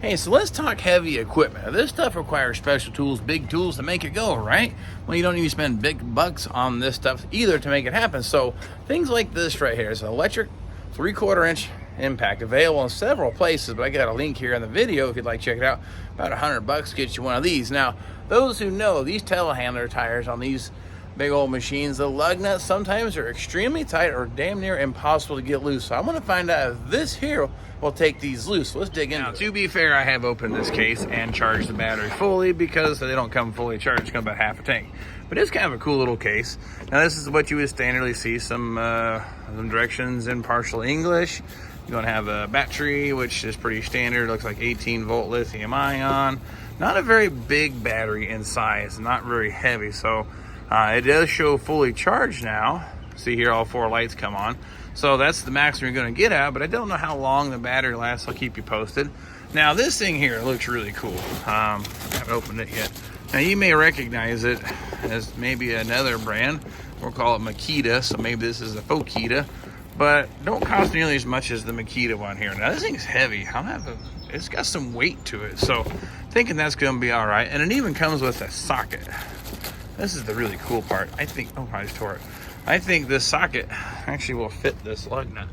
Hey, so let's talk heavy equipment. Now, this stuff requires special tools, big tools to make it go, right? Well, you don't need to spend big bucks on this stuff either to make it happen. So things like this right here is an electric 3/4 inch impact, available in several places, but I got a link here in the video if you'd like to check it out. About $100 gets you one of these. Now, those who know, these telehandler tires on these big old machines, the lug nuts sometimes are extremely tight or damn near impossible to get loose. So I'm going to find out if this here will take these loose. So let's dig into it. To be fair, I have opened this case and charged the battery fully because they don't come fully charged. They come about half a tank. But it's kind of a cool little case. Now this is what you would standardly see, some directions in partial English. You're going to have a battery, which is pretty standard. Looks like 18-volt lithium ion. Not a very big battery in size, not very heavy. So it does show fully charged now. See here, all 4 lights come on. So that's the maximum you're going to get out, but I don't know how long the battery lasts. I'll keep you posted. Now this thing here looks really cool. I haven't opened it yet. Now you may recognize it as maybe another brand. We'll call it Makita, so maybe this is a Fokita, but don't cost nearly as much as the Makita one here. Now this thing's heavy. It's got some weight to it, so thinking that's going to be all right. And it even comes with a socket. This is the really cool part. I think, oh, I just tore it. I think this socket actually will fit this lug nut.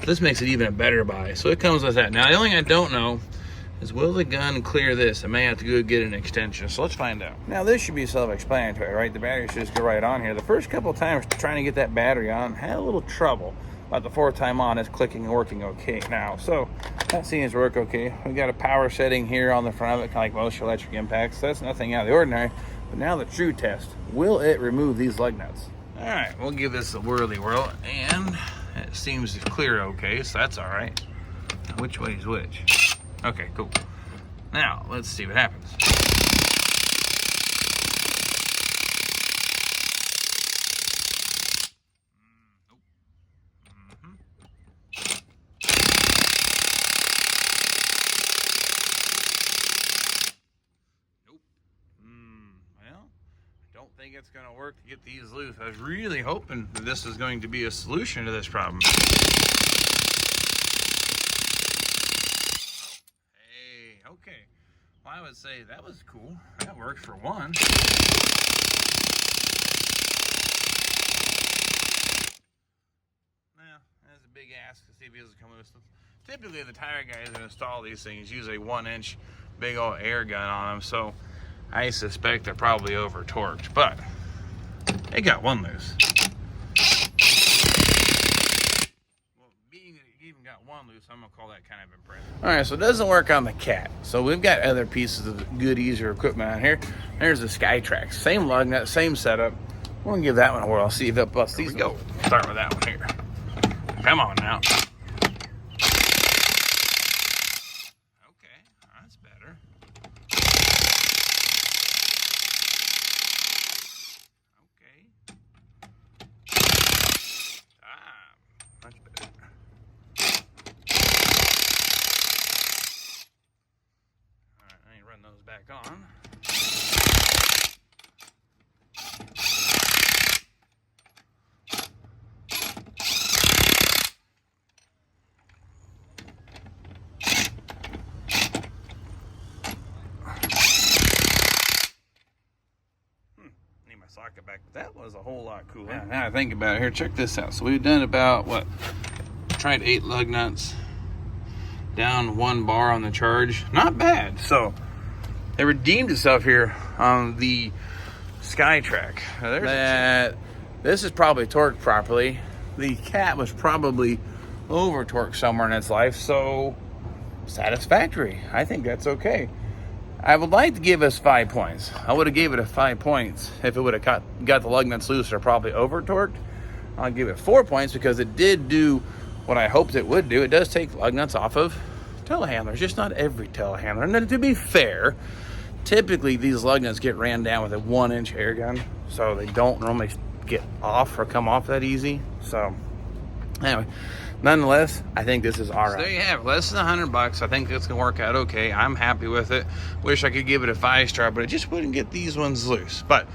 This makes it even a better buy. So it comes with that. Now, the only thing I don't know is, will the gun clear this? I may have to go get an extension. So let's find out. Now, this should be self-explanatory, right? The battery should just go right on here. The first couple of times trying to get that battery on, had a little trouble. About the 4th time on, it's clicking and working okay now. So that seems to work okay. We got a power setting here on the front of it, kind of like most electric impacts. So that's nothing out of the ordinary. But now the true test, will it remove these lug nuts? All right, we'll give this a whirly whirl, and it seems to clear okay, so that's all right. Which way is which? Okay, cool. Now, let's see what happens. Nope. Nope. Well, I don't think it's going to work to get these loose. I was really hoping that this was going to be a solution to this problem. Hey, okay. Well, I would say that was cool. That worked for one. Well, that's a big ask to see if he doesn't come loose. Typically, the tire guys that install these things use a 1-inch big old air gun on them, so I suspect they're probably over torqued, but they got one loose. Well, being that it even got one loose, I'm gonna call that kind of impressive. All right, so it doesn't work on the Cat. So we've got other pieces of good, easier equipment on here. There's the Skytrack, same lug nut, same setup. We're gonna give that one a whirl. See if it busts these. Go. Start with that one here. Come on now. Okay, that's better. Much better. All right, I need to run those back on. Need my socket back, but that was a whole lot cooler. Yeah, now I think about it here, check this out. So we've done about, what, tried 8 lug nuts, down 1 bar on the charge. Not bad. So it redeemed itself here on the Skytrack. This is probably torqued properly. The Cat was probably over torqued somewhere in its life, so satisfactory. I think that's okay. I would like to give us 5 points. I would have gave it a 5 points if it would have got the lug nuts loose or probably over torqued. I'll give it 4 points because it did do what I hoped it would do. It does take lug nuts off of telehandlers, just not every telehandler. And to be fair, typically these lug nuts get ran down with a 1-inch air gun, so they don't normally get off or come off that easy. So anyway, nonetheless, I think this is all right. So there you have it, less than $100. I think it's gonna work out okay. I'm happy with it. Wish I could give it a 5-star, but it just wouldn't get these ones loose. But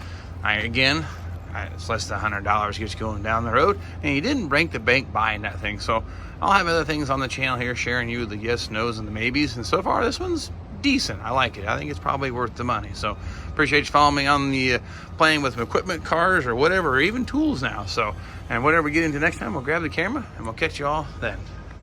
it's less than $100 gets you going down the road, and you didn't break the bank buying that thing. So I'll have other things on the channel here sharing you the yes, no's, and the maybes. And so far, this one's decent. I like it. I think it's probably worth the money. So appreciate you following me on the playing with equipment, cars, or whatever, or even tools now. So, and whatever we get into next time, we'll grab the camera and we'll catch you all then.